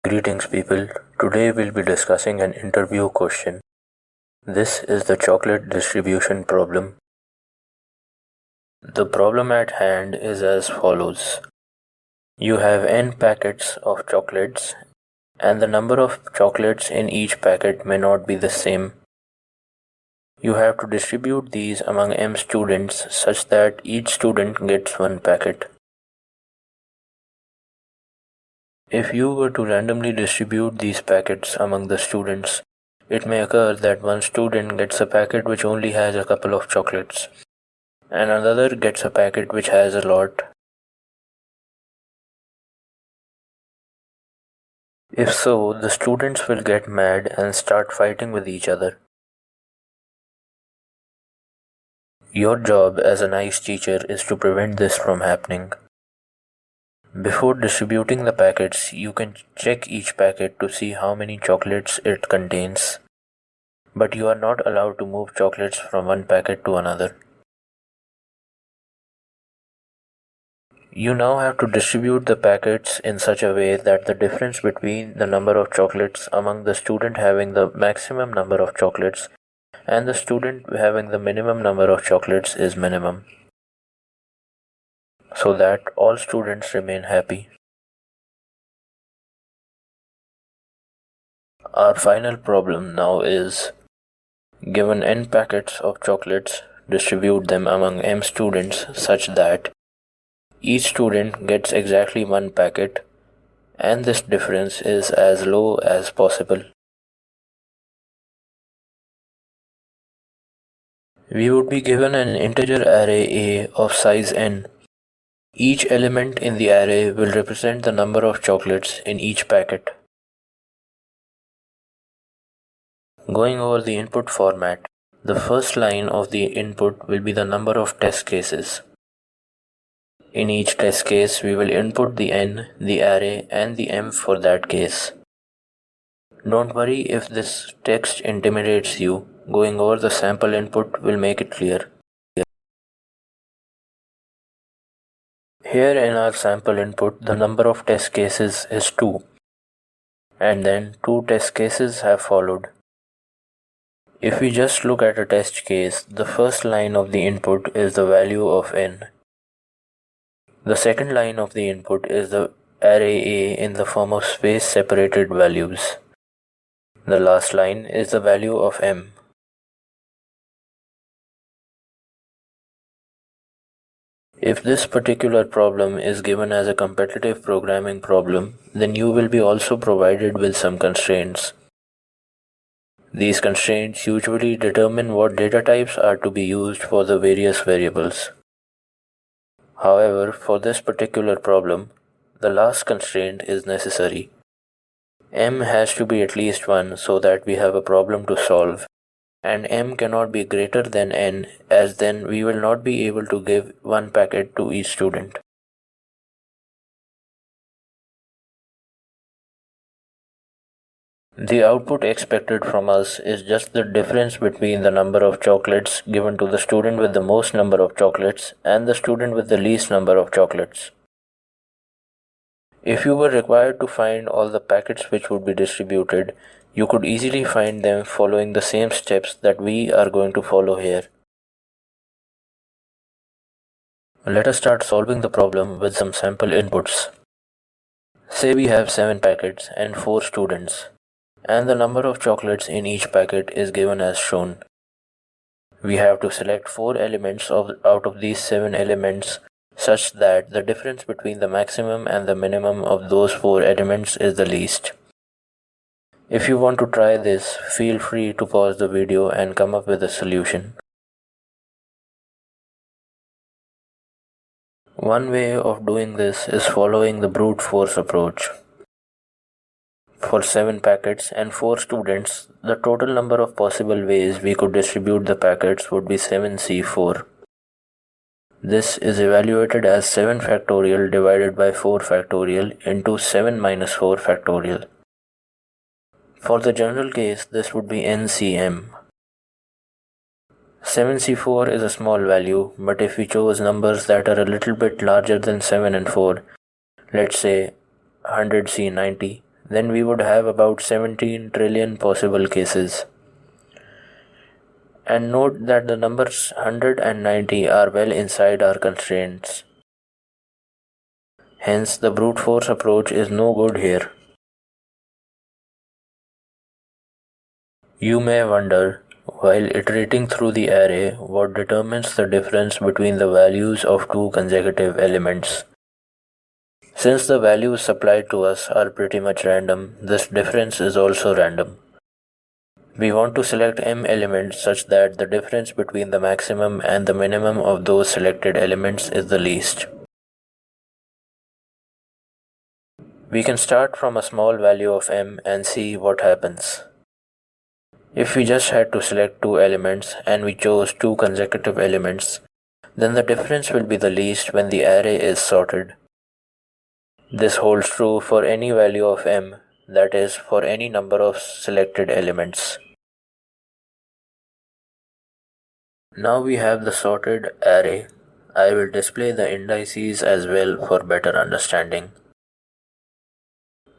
Greetings people, today we'll be discussing an interview question. This is the chocolate distribution problem. The problem at hand is as follows. You have n packets of chocolates and the number of chocolates in each packet may not be the same. You have to distribute these among m students such that each student gets one packet. If you were to randomly distribute these packets among the students, it may occur that one student gets a packet which only has a couple of chocolates, and another gets a packet which has a lot. If so, the students will get mad and start fighting with each other. Your job as a nice teacher is to prevent this from happening. Before distributing the packets, you can check each packet to see how many chocolates it contains, but you are not allowed to move chocolates from one packet to another. You now have to distribute the packets in such a way that the difference between the number of chocolates among the student having the maximum number of chocolates and the student having the minimum number of chocolates is minimum, so that all students remain happy. Our final problem now is, given n packets of chocolates, distribute them among m students such that each student gets exactly one packet and this difference is as low as possible. We would be given an integer array A of size n. Each element in the array will represent the number of chocolates in each packet. Going over the input format, the first line of the input will be the number of test cases. In each test case, we will input the n, the array, and the m for that case. Don't worry if this text intimidates you. Going over the sample input will make it clear. Here in our sample input, the number of test cases is 2, and then 2 test cases have followed. If we just look at a test case, the first line of the input is the value of n. The second line of the input is the array A in the form of space-separated values. The last line is the value of m. If this particular problem is given as a competitive programming problem, then you will be also provided with some constraints. These constraints usually determine what data types are to be used for the various variables. However, for this particular problem, the last constraint is necessary. M has to be at least 1 so that we have a problem to solve, and m cannot be greater than n, as then we will not be able to give one packet to each student. The output expected from us is just the difference between the number of chocolates given to the student with the most number of chocolates and the student with the least number of chocolates. If you were required to find all the packets which would be distributed, you could easily find them following the same steps that we are going to follow here. Let us start solving the problem with some sample inputs. Say we have 7 packets and 4 students, and the number of chocolates in each packet is given as shown. We have to select 4 elements out of these 7 elements such that the difference between the maximum and the minimum of those 4 elements is the least. If you want to try this, feel free to pause the video and come up with a solution. One way of doing this is following the brute force approach. For 7 packets and 4 students, the total number of possible ways we could distribute the packets would be 7C4. This is evaluated as 7 factorial divided by 4 factorial into 7 minus 4 factorial. For the general case, this would be NCM. 7C4 is a small value, but if we chose numbers that are a little bit larger than 7 and 4, let's say 100C90, then we would have about 17 trillion possible cases. And note that the numbers 190 are well inside our constraints. Hence, the brute force approach is no good here. You may wonder, while iterating through the array, what determines the difference between the values of two consecutive elements. Since the values supplied to us are pretty much random, this difference is also random. We want to select m elements such that the difference between the maximum and the minimum of those selected elements is the least. We can start from a small value of m and see what happens. If we just had to select two elements and we chose two consecutive elements, then the difference will be the least when the array is sorted. This holds true for any value of m, that is, for any number of selected elements. Now we have the sorted array. I will display the indices as well for better understanding.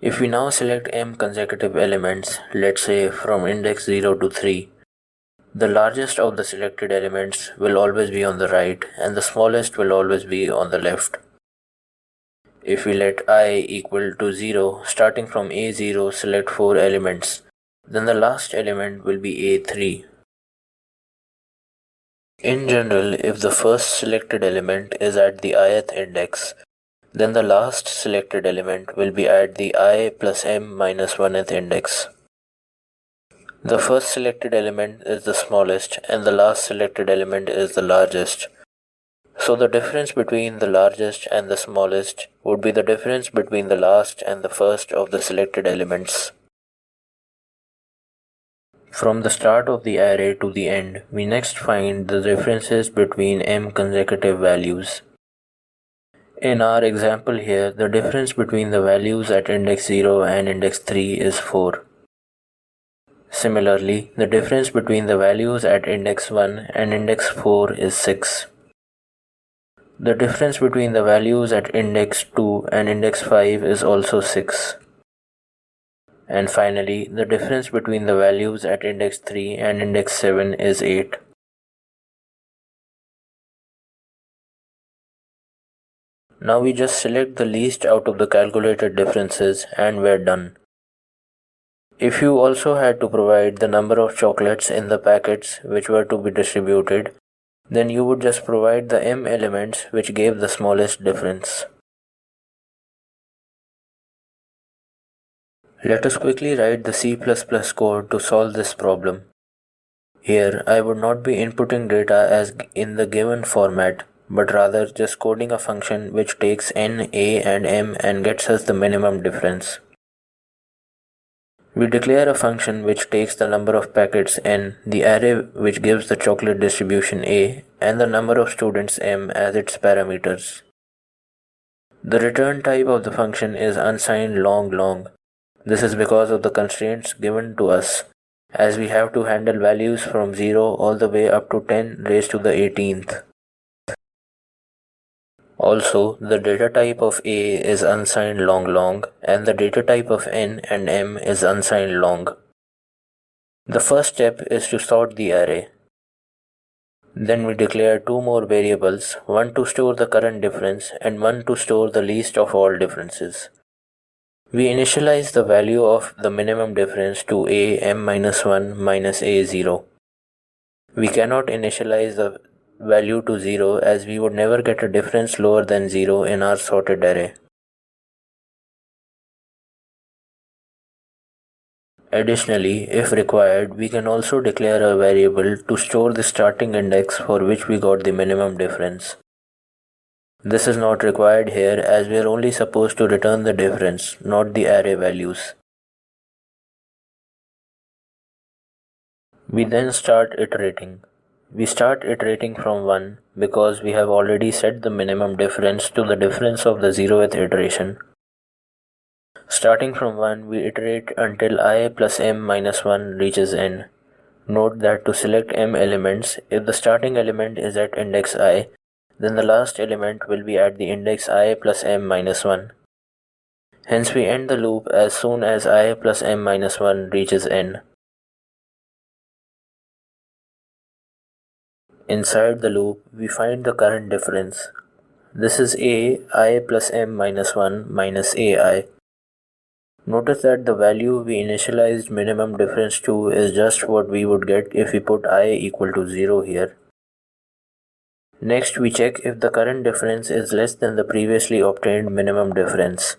If we now select m consecutive elements, let's say from index 0 to 3, the largest of the selected elements will always be on the right and the smallest will always be on the left. If we let I equal to 0, starting from A0 select 4 elements, then the last element will be A3. In general, if the first selected element is at the ith index, then the last selected element will be at the I plus m minus 1th index. The first selected element is the smallest and the last selected element is the largest. So the difference between the largest and the smallest would be the difference between the last and the first of the selected elements. From the start of the array to the end, we next find the differences between m consecutive values. In our example here, the difference between the values at index 0 and index 3 is 4. Similarly, the difference between the values at index 1 and index 4 is 6. The difference between the values at index 2 and index 5 is also 6. And finally, the difference between the values at index 3 and index 7 is 8. Now we just select the least out of the calculated differences and we're done. If you also had to provide the number of chocolates in the packets which were to be distributed, then you would just provide the m elements which gave the smallest difference. Let us quickly write the C++ code to solve this problem. Here, I would not be inputting data as in the given format, but rather just coding a function which takes n, a, and m and gets us the minimum difference. We declare a function which takes the number of packets n, the array which gives the chocolate distribution a, and the number of students m as its parameters. The return type of the function is unsigned long. This is because of the constraints given to us, as we have to handle values from 0 all the way up to 10 raised to the 18th. Also, the data type of A is unsigned long, and the data type of N and M is unsigned long. The first step is to sort the array. Then we declare two more variables, one to store the current difference and one to store the least of all differences. We initialize the value of the minimum difference to A m-1 minus A0. We cannot initialize the value to 0 as we would never get a difference lower than 0 in our sorted array. Additionally, if required, we can also declare a variable to store the starting index for which we got the minimum difference. This is not required here as we are only supposed to return the difference, not the array values. We then start iterating. We start iterating from 1 because we have already set the minimum difference to the difference of the 0th iteration. Starting from 1, we iterate until I plus m minus 1 reaches n. Note that to select m elements, if the starting element is at index I, then the last element will be at the index I plus m minus 1. Hence we end the loop as soon as I plus m minus 1 reaches n. Inside the loop, we find the current difference. This is I plus m minus 1 minus ai. Notice that the value we initialized minimum difference to is just what we would get if we put I equal to 0 here. Next, we check if the current difference is less than the previously obtained minimum difference.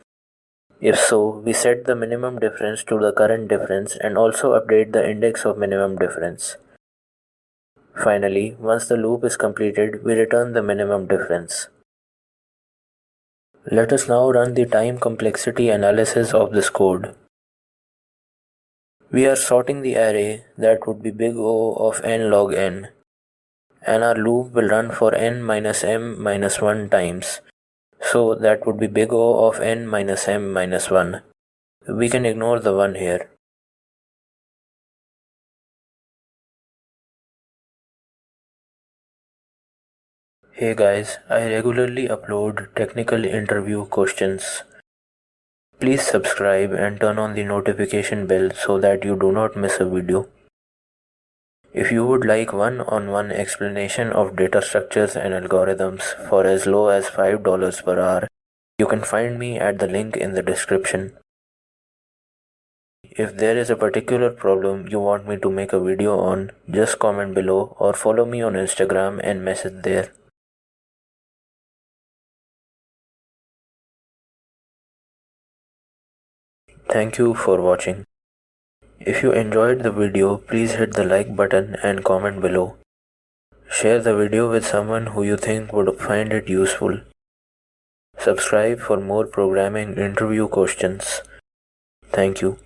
If so, we set the minimum difference to the current difference and also update the index of minimum difference. Finally, once the loop is completed, we return the minimum difference. Let us now run the time complexity analysis of this code. We are sorting the array that would be big O of n log n, and our loop will run for n minus m minus 1 times, so that would be big O of n minus m minus 1. We can ignore the 1 here. Hey guys, I regularly upload technical interview questions. Please subscribe and turn on the notification bell so that you do not miss a video. If you would like one-on-one explanation of data structures and algorithms for as low as $5 per hour, you can find me at the link in the description. If there is a particular problem you want me to make a video on, just comment below or follow me on Instagram and message there. Thank you for watching. If you enjoyed the video, please hit the like button and comment below. Share the video with someone who you think would find it useful. Subscribe for more programming interview questions. Thank you.